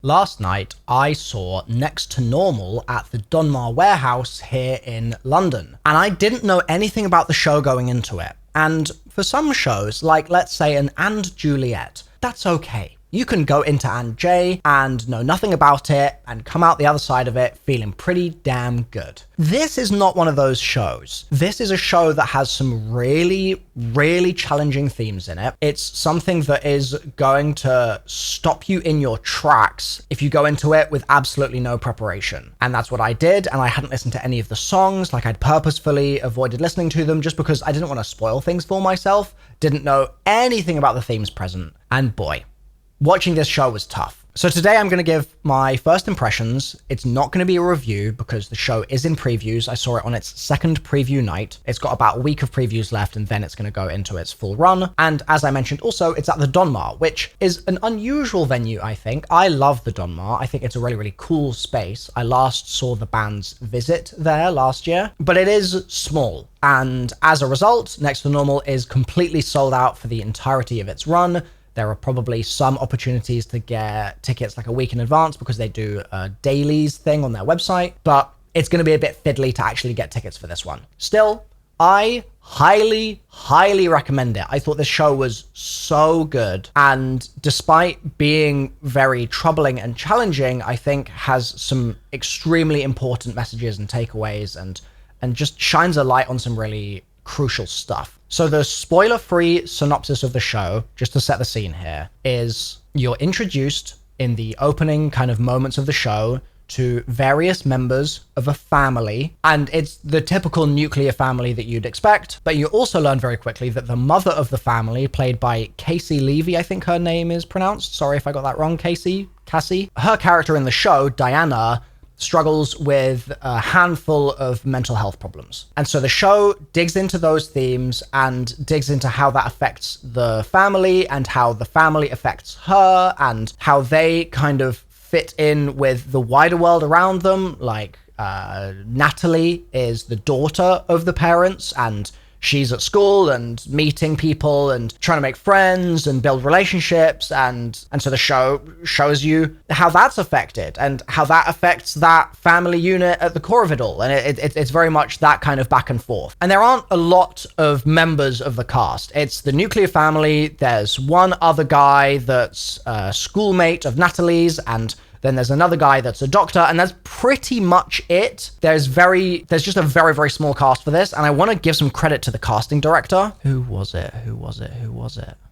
Last night, I saw Next to Normal at the Donmar warehouse here in London, and I didn't know anything about the show going into it. And for some shows, like let's say an And Juliet, that's okay. You can go into And J and know nothing about it and come out the other side of it feeling pretty damn good. This is not one of those shows. This is a show that has some really, really challenging themes in it. It's something that is going to stop you in your tracks if you go into it with absolutely no preparation. And that's what I did, and I hadn't listened to any of the songs. Like, I'd purposefully avoided listening to them just because I didn't want to spoil things for myself, didn't know anything about the themes present, and boy, watching this show was tough. So today I'm going to give my first impressions. It's not going to be a review because the show is in previews. I saw it on its second preview night. It's got about a week of previews left and then it's going to go into its full run. And as I mentioned also, it's at the Donmar, which is an unusual venue, I think. I love the Donmar. I think it's a really, really cool space. I last saw the band's Visit there last year, but it is small. And as a result, Next to Normal is completely sold out for the entirety of its run. There are probably some opportunities to get tickets like a week in advance because they do a dailies thing on their website, but it's going to be a bit fiddly to actually get tickets for this one. Still, I highly, highly recommend it. I thought this show was so good, and despite being very troubling and challenging, I think has some extremely important messages and takeaways and just shines a light on some really crucial stuff. So the spoiler-free synopsis of the show, just to set the scene here, is you're introduced in the opening kind of moments of the show to various members of a family, and it's the typical nuclear family that you'd expect, but you also learn very quickly that the mother of the family, played by Caissie Levy, I think her name is pronounced, sorry if I got that wrong, Cassie, her character in the show, Diana, struggles with a handful of mental health problems. And so the show digs into those themes and digs into how that affects the family and how the family affects her and how they kind of fit in with the wider world around them. Like Natalie is the daughter of the parents, and she's at school and meeting people and trying to make friends and build relationships. And so the show shows you how that's affected and how that affects that family unit at the core of it all. And it's very much that kind of back and forth. And there aren't a lot of members of the cast. It's the nuclear family. There's one other guy that's a schoolmate of Natalie's, and then there's another guy that's a doctor, and that's pretty much it. There's just a very, very small cast for this, and I want to give some credit to the casting director. Who was it?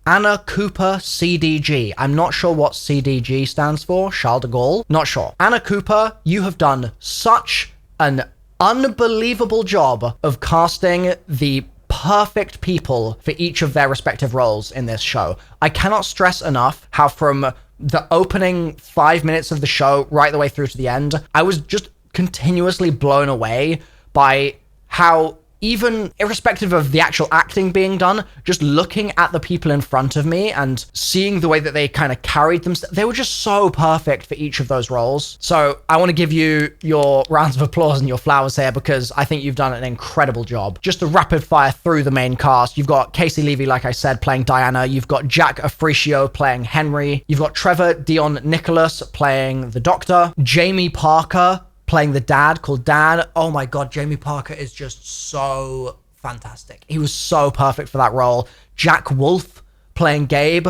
Anna Cooper, CDG. I'm not sure what CDG stands for. Charles de Gaulle? Not sure. Anna Cooper, you have done such an unbelievable job of casting the perfect people for each of their respective roles in this show. I cannot stress enough how from the opening 5 minutes of the show right the way through to the end, I was just continuously blown away by how, even irrespective of the actual acting being done, just looking at the people in front of me and seeing the way that they kind of carried themselves, they were just so perfect for each of those roles. So I want to give you your rounds of applause and your flowers here because I think you've done an incredible job. Just to rapid fire through the main cast, you've got Caissie Levy, like I said, playing Diana. You've got Jack Ofricio playing Henry. You've got Trevor Dion Nicholas playing the Doctor. Jamie Parker playing the dad called Dan. Oh my God, Jamie Parker is just so fantastic. He was so perfect for that role. Jack Wolf playing Gabe.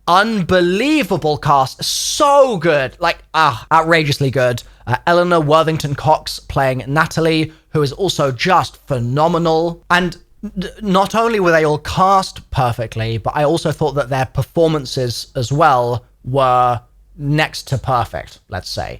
Unbelievable cast. So good. Outrageously good. Eleanor Worthington Cox playing Natalie, who is also just phenomenal. And not only were they all cast perfectly, but I also thought that their performances as well were next to perfect, let's say.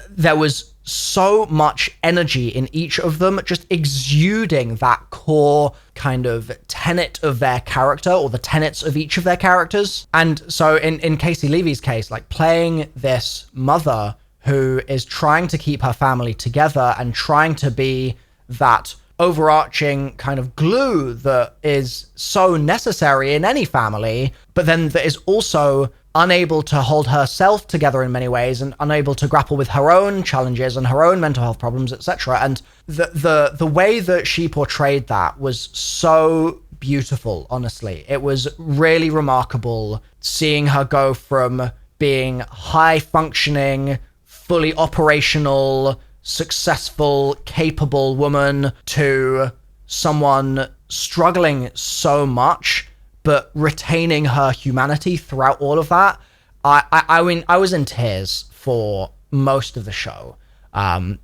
There was so much energy in each of them, just exuding that core kind of tenet of their character, or the tenets of each of their characters. And so in Caissie Levy's case, like playing this mother who is trying to keep her family together and trying to be that overarching kind of glue that is so necessary in any family, but then that is also unable to hold herself together in many ways and unable to grapple with her own challenges and her own mental health problems, etc. And the way that she portrayed that was so beautiful, honestly. It was really remarkable seeing her go from being high functioning, fully operational, successful, capable woman to someone struggling so much but retaining her humanity throughout all of that. I mean, I was in tears for most of the show.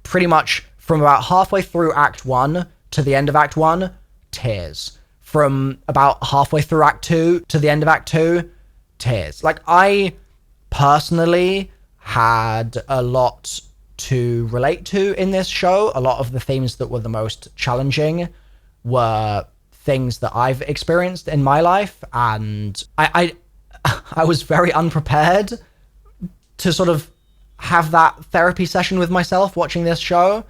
Pretty much from about halfway through Act 1 to the end of Act 1, tears. From about halfway through Act 2 to the end of Act 2, tears. Like, I personally had a lot to relate to in this show. A lot of the themes that were the most challenging were things that I've experienced in my life, and I was very unprepared to sort of have that therapy session with myself watching this show,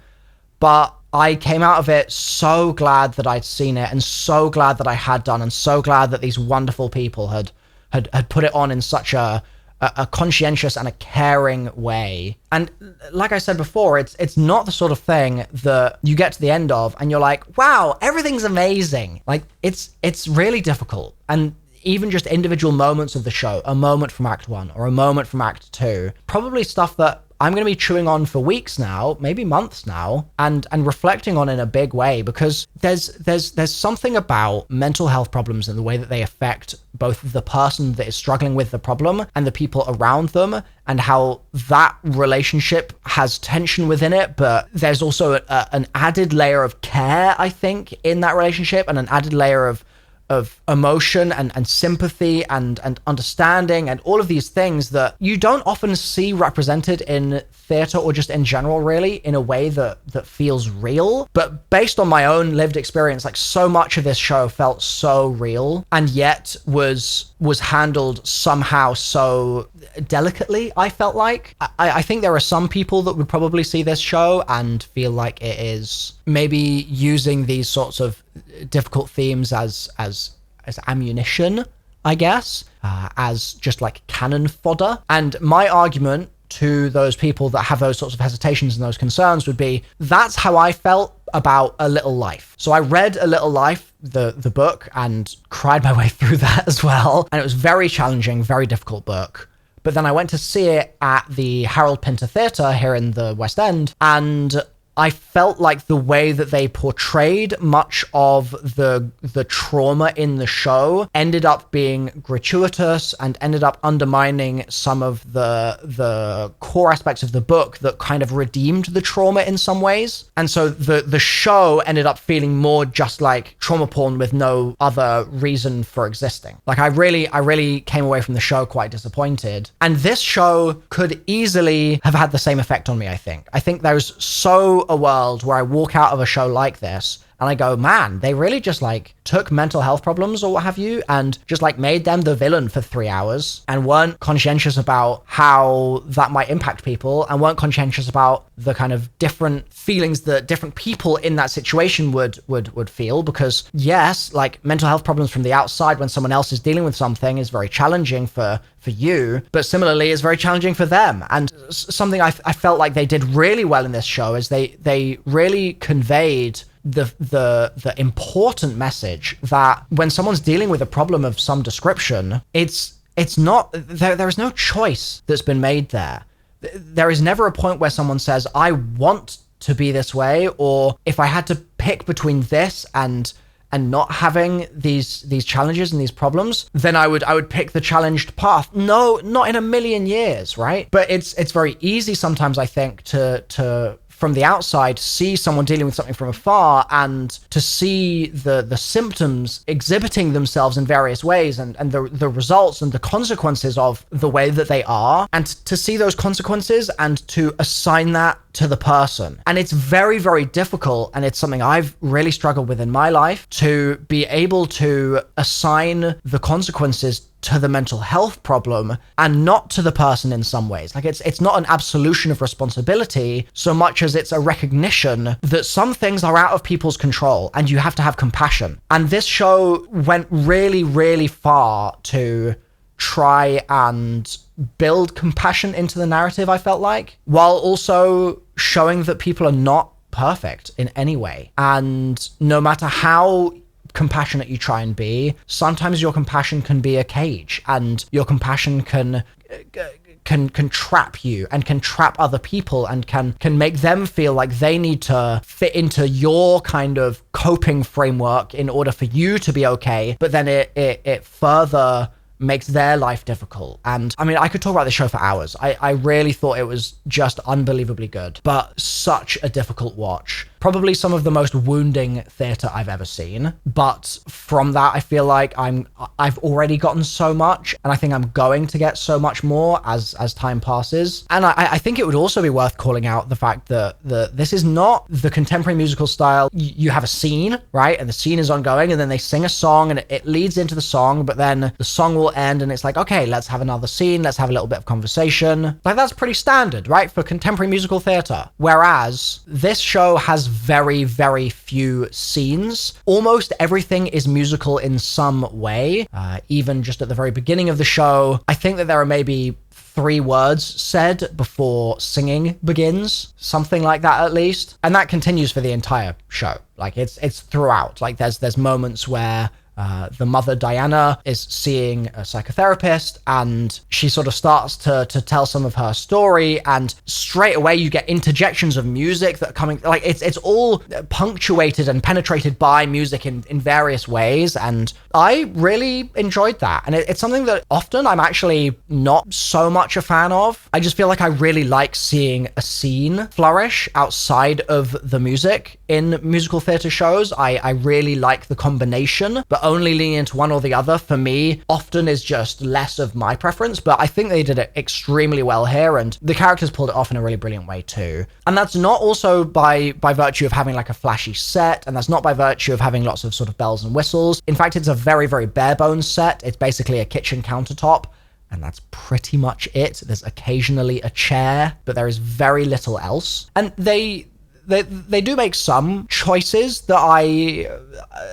but I came out of it so glad that I'd seen it, and so glad that I had done, and so glad that these wonderful people had put it on in such a conscientious and a caring way. And like I said before, it's not the sort of thing that you get to the end of and you're like, wow, everything's amazing. Like, it's really difficult. And even just individual moments of the show, a moment from Act 1 or a moment from Act 2, probably stuff that I'm going to be chewing on for weeks now, maybe months now, and reflecting on in a big way, because there's something about mental health problems and the way that they affect both the person that is struggling with the problem and the people around them, and how that relationship has tension within it, but there's also an added layer of care, I think, in that relationship, and an added layer of emotion and sympathy and understanding, and all of these things that you don't often see represented in theatre or just in general, really, in a way that feels real. But based on my own lived experience, like, so much of this show felt so real, and yet was handled somehow so delicately, I felt like. I think there are some people that would probably see this show and feel like it is maybe using these sorts of difficult themes as ammunition, I guess, as just like cannon fodder. And my argument to those people that have those sorts of hesitations and those concerns would be, that's how I felt about A Little Life. So I read A Little Life, the book, and cried my way through that as well. And it was very challenging, very difficult book. But then I went to see it at the Harold Pinter Theatre here in the West End, and I felt like the way that they portrayed much of the trauma in the show ended up being gratuitous and ended up undermining some of the core aspects of the book that kind of redeemed the trauma in some ways. And so the show ended up feeling more just like trauma porn with no other reason for existing. Like, I really came away from the show quite disappointed. And this show could easily have had the same effect on me, I think. I think there's so a world where I walk out of a show like this and I go, man, they really just like took mental health problems or what have you and just like made them the villain for 3 hours and weren't conscientious about how that might impact people, and weren't conscientious about the kind of different feelings that different people in that situation would feel. Because yes, like, mental health problems from the outside when someone else is dealing with something is very challenging for you, but similarly is very challenging for them. And something I felt like they did really well in this show is they really conveyed the important message that when someone's dealing with a problem of some description, it's not there is no choice that's been made there. There is never a point where someone says, I want to be this way, or if I had to pick between this and not having these challenges and these problems, then I would pick the challenged path. No, not in a million years, right? But it's very easy sometimes, I think, to from the outside see someone dealing with something from afar, and to see the symptoms exhibiting themselves in various ways, and the results and the consequences of the way that they are, and to see those consequences and to assign that to the person. And it's very, very difficult, and it's something I've really struggled with in my life, to be able to assign the consequences to the mental health problem and not to the person in some ways. Like, it's not an absolution of responsibility so much as it's a recognition that some things are out of people's control and you have to have compassion. And this show went really, really far to try and build compassion into the narrative, I felt like, while also showing that people are not perfect in any way. And no matter how compassionate you try and be, sometimes your compassion can be a cage, and your compassion can can trap you and can trap other people and can make them feel like they need to fit into your kind of coping framework in order for you to be okay, but then it further makes their life difficult. And I mean, I could talk about this show for hours. I really thought it was just unbelievably good, but such a difficult watch. Probably some of the most wounding theatre I've ever seen. But from that, I feel like I've already gotten so much, and I think I'm going to get so much more as time passes. And I think it would also be worth calling out the fact that this is not the contemporary musical style. You have a scene, right? And the scene is ongoing, and then they sing a song, and it leads into the song, but then the song will end, and it's like, okay, let's have another scene, let's have a little bit of conversation. Like, that's pretty standard, right? For contemporary musical theatre. Whereas this show has very, very few scenes. Almost everything is musical in some way. Even just at the very beginning of the show, I think that there are maybe 3 words said before singing begins, something like that at least. And that continues for the entire show. Like, it's throughout. Like, there's moments where the mother, Diana, is seeing a psychotherapist, and she sort of starts to tell some of her story, and straight away you get interjections of music that are coming, like it's all punctuated and penetrated by music in various ways, and I really enjoyed that. And it's something that often I'm actually not so much a fan of. I just feel like I really like seeing a scene flourish outside of the music in musical theatre shows. I really like the combination, but only leaning into one or the other for me often is just less of my preference. But I think they did it extremely well here, and the characters pulled it off in a really brilliant way too. And that's not also by virtue of having like a flashy set, and that's not by virtue of having lots of sort of bells and whistles. In fact, it's a very, very bare bones set. It's basically a kitchen countertop, and that's pretty much it. There's occasionally a chair, but there is very little else. And they do make some choices that I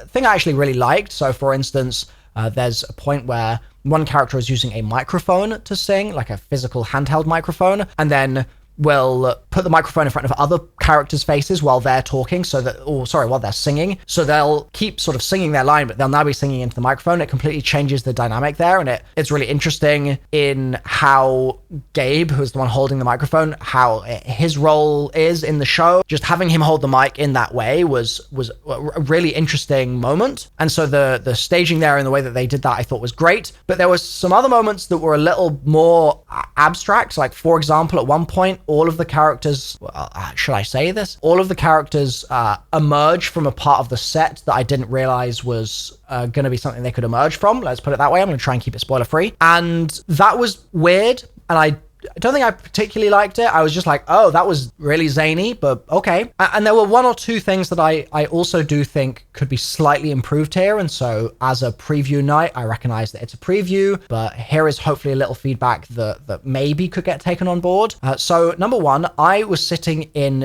think I actually really liked. So, for instance, there's a point where one character is using a microphone to sing, like a physical handheld microphone, and then will put the microphone in front of other characters' faces while they're talking, while they're singing. So they'll keep sort of singing their line, but they'll now be singing into the microphone. It completely changes the dynamic there, and it's really interesting in how Gabe, who's the one holding the microphone, how his role is in the show. Just having him hold the mic in that way was a really interesting moment. And so the staging there and the way that they did that I thought was great. But there was some other moments that were a little more abstract. Like, for example, at one point, all of the characters, should I say this? All of the characters emerge from a part of the set that I didn't realize was going to be something they could emerge from. Let's put it that way. I'm going to try and keep it spoiler free. And that was weird. And I don't think I particularly liked it. I was just like, oh, that was really zany, but okay. And there were 1 or 2 things that I also do think could be slightly improved here. And so as a preview night, I recognize that it's a preview, but here is hopefully a little feedback that maybe could get taken on board. So number 1, I was sitting in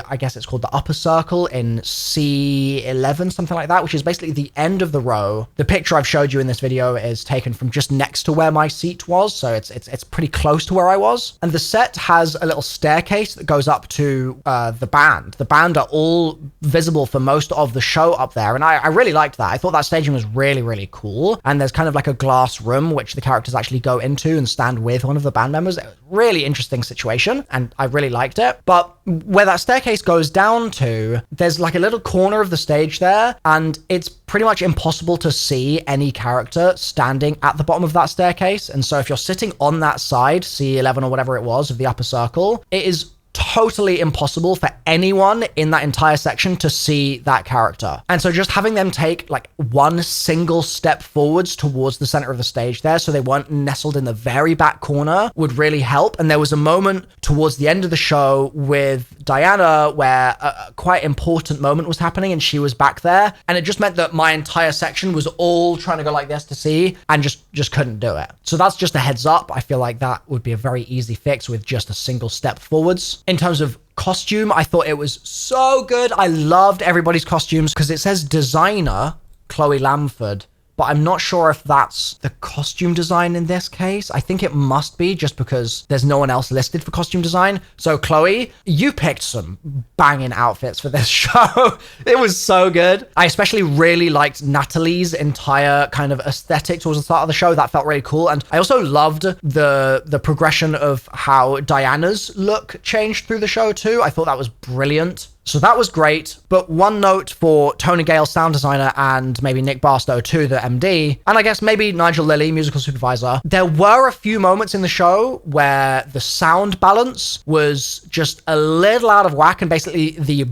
I guess it's called the upper circle in C11, something like that, which is basically the end of the row. The picture I've showed you in this video is taken from just next to where my seat was. So it's pretty close to where I was. And the set has a little staircase that goes up to the band. The band are all visible for most of the show up there, and I really liked that. I thought that staging was really, really cool. And there's kind of like a glass room which the characters actually go into and stand with one of the band members. Really interesting situation, and I really liked it. But where that staircase goes down to, there's like a little corner of the stage there, and it's pretty much impossible to see any character standing at the bottom of that staircase. And so if you're sitting on that side, C11 or whatever it was of the upper circle, it is totally impossible for anyone in that entire section to see that character. And so just having them take like one single step forwards towards the center of the stage there, so they weren't nestled in the very back corner, would really help. And there was a moment towards the end of the show with Diana where a quite important moment was happening and she was back there, and it just meant that my entire section was all trying to go like this to see, and just couldn't do it. So that's just a heads up. I feel like that would be a very easy fix with just a single step forwards. In terms of costume, I thought it was so good. I loved everybody's costumes because it says designer Chloe Lamford, but I'm not sure if that's the costume design in this case. I think it must be, just because there's no one else listed for costume design. So Chloe, you picked some banging outfits for this show. It was so good. I especially really liked Natalie's entire kind of aesthetic towards the start of the show. That felt really cool. And I also loved the progression of how Diana's look changed through the show too. I thought that was brilliant. So that was great. But one note for Tony Gale, sound designer, and maybe Nick Barstow too, the MD, and I guess maybe Nigel Lilly, musical supervisor. There were a few moments in the show where the sound balance was just a little out of whack, and basically the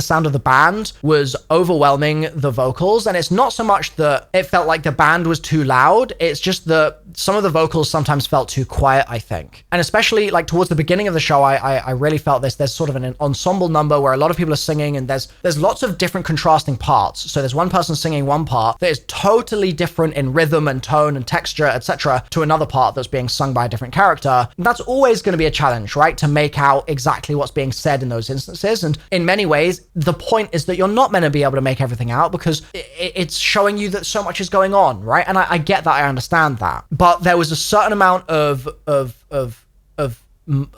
sound of the band was overwhelming the vocals. And it's not so much that it felt like the band was too loud, it's just that some of the vocals sometimes felt too quiet, I think. And especially like towards the beginning of the show, I really felt this. There's sort of an ensemble number where a lot of people are singing, and there's lots of different contrasting parts. So there's one person singing one part that is totally different in rhythm and tone and texture, etc., to another part that's being sung by a different character. And that's always going to be a challenge, right? To make out exactly what's being said in those instances. And in many ways, the point is that you're not meant to be able to make everything out, because it's showing you that so much is going on, right? And I get that, I understand that. But there was a certain amount of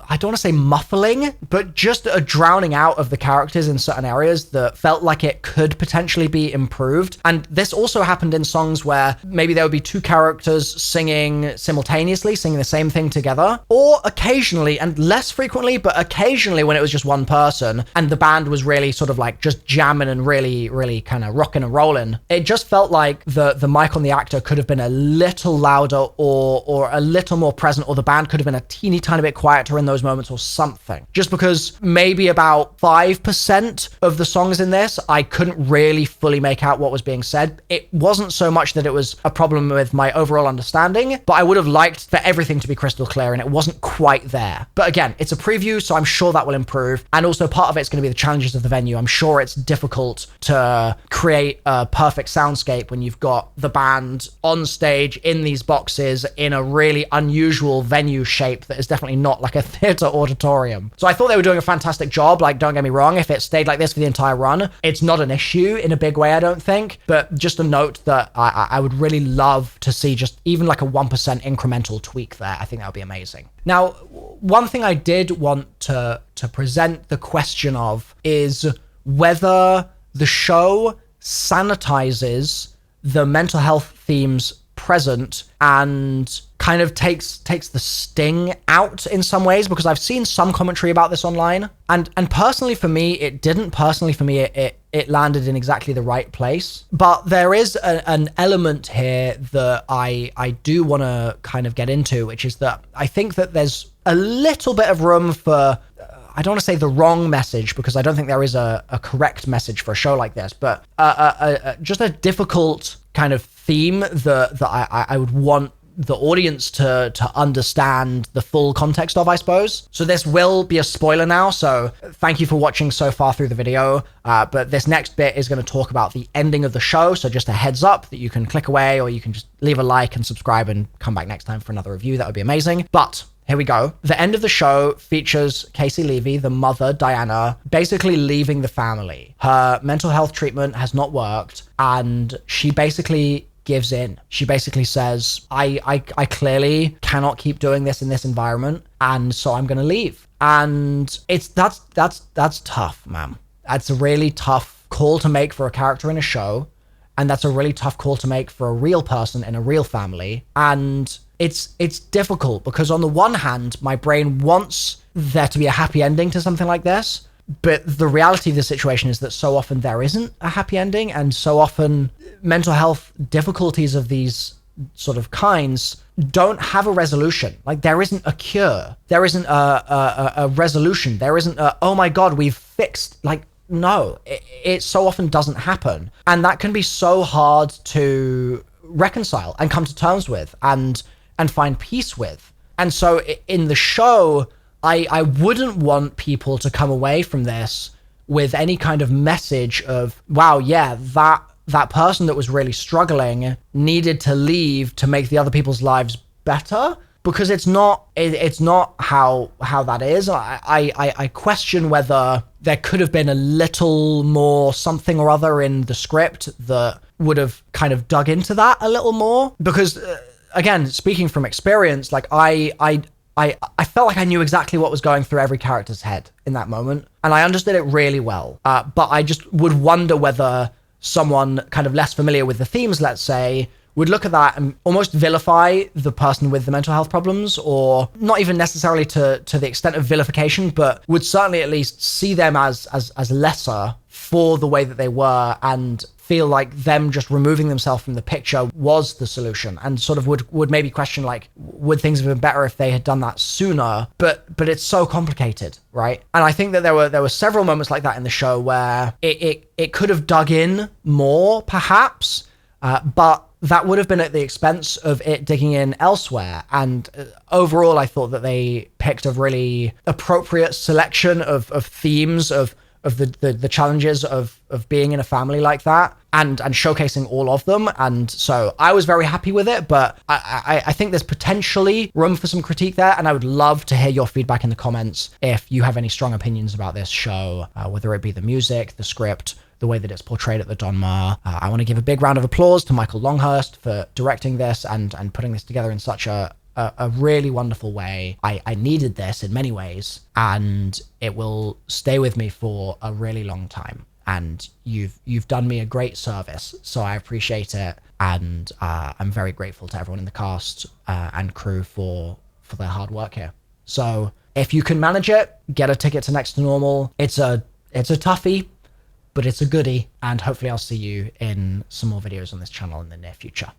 I don't want to say muffling, but just a drowning out of the characters in certain areas that felt like it could potentially be improved. And this also happened in songs where maybe there would be two characters singing simultaneously, singing the same thing together, or occasionally, and less frequently, but occasionally when it was just one person and the band was really sort of like just jamming and really kind of rocking and rolling. It just felt like the mic on the actor could have been a little louder or a little more present, or the band could have been a teeny tiny bit quieter in those moments or something. Just because maybe about 5% of the songs in this, I couldn't really fully make out what was being said. It wasn't so much that it was a problem with my overall understanding, but I would have liked for everything to be crystal clear, and it wasn't quite there. But again, it's a preview, so I'm sure that will improve. And also part of it's going to be the challenges of the venue. I'm sure it's difficult to create a perfect soundscape when you've got the band on stage in these boxes in a really unusual venue shape that is definitely not like a theater auditorium. So I thought they were doing a fantastic job. Like, don't get me wrong, if it stayed like this for the entire run, it's not an issue in a big way, I don't think. But just a note that I would really love to see just even like a 1% incremental tweak there. I think that would be amazing. Now, one thing I did want to present the question of is whether the show sanitizes the mental health themes present and kind of takes the sting out in some ways, because I've seen some commentary about this online, and personally for me it didn't. Personally for me it landed in exactly the right place. But there is an element here that I do want to kind of get into, which is that I think that there's a little bit of room for, I don't want to say the wrong message, because I don't think there is a correct message for a show like this, but just a difficult kind of theme that I would want the audience to understand the full context of, I suppose. So this will be a spoiler now, so thank you for watching so far through the video, but this next bit is going to talk about the ending of the show, so just a heads up that you can click away, or you can just leave a like and subscribe and come back next time for another review. That would be amazing. But here we go. The end of the show features Caissie Levy, the mother, Diana, basically leaving the family. Her mental health treatment has not worked, and she basically gives in. She basically says, I clearly cannot keep doing this in this environment, and so I'm gonna leave. And that's tough, man. That's a really tough call to make for a character in a show, and that's a really tough call to make for a real person in a real family. And it's difficult, because on the one hand, my brain wants there to be a happy ending to something like this, but the reality of the situation is that so often there isn't a happy ending, and so often mental health difficulties of these sort of kinds don't have a resolution. Like, there isn't a cure. There isn't a resolution. There isn't a, oh my God, we've fixed, like, no, it so often doesn't happen. And that can be so hard to reconcile and come to terms with and find peace with. And so in the show, I wouldn't want people to come away from this with any kind of message of, wow, yeah, that person that was really struggling needed to leave to make the other people's lives better, because it's not how that is. I question whether there could have been a little more something or other in the script that would have kind of dug into that a little more. Because again, speaking from experience, like I felt like I knew exactly what was going through every character's head in that moment, and I understood it really well. But I just would wonder whether someone kind of less familiar with the themes, let's say, would look at that and almost vilify the person with the mental health problems, or not even necessarily to the extent of vilification, but would certainly at least see them as lesser for the way that they were, and feel like them just removing themselves from the picture was the solution, and sort of would maybe question, like, would things have been better if they had done that sooner? But it's so complicated, right? And I think that there were several moments like that in the show where it could have dug in more, perhaps, but that would have been at the expense of it digging in elsewhere. And overall, I thought that they picked a really appropriate selection of themes of the challenges of being in a family like that, and showcasing all of them. And so I was very happy with it, but I think there's potentially room for some critique there, and I would love to hear your feedback in the comments if you have any strong opinions about this show, whether it be the music, the script, the way that it's portrayed at the Donmar. I want to give a big round of applause to Michael Longhurst for directing this and putting this together in such a really wonderful way. I needed this in many ways, and it will stay with me for a really long time. And you've done me a great service, so I appreciate it. And I'm very grateful to everyone in the cast and crew for their hard work here. So if you can manage it, get a ticket to Next to Normal. It's a toughie, but it's a goodie, and hopefully I'll see you in some more videos on this channel in the near future.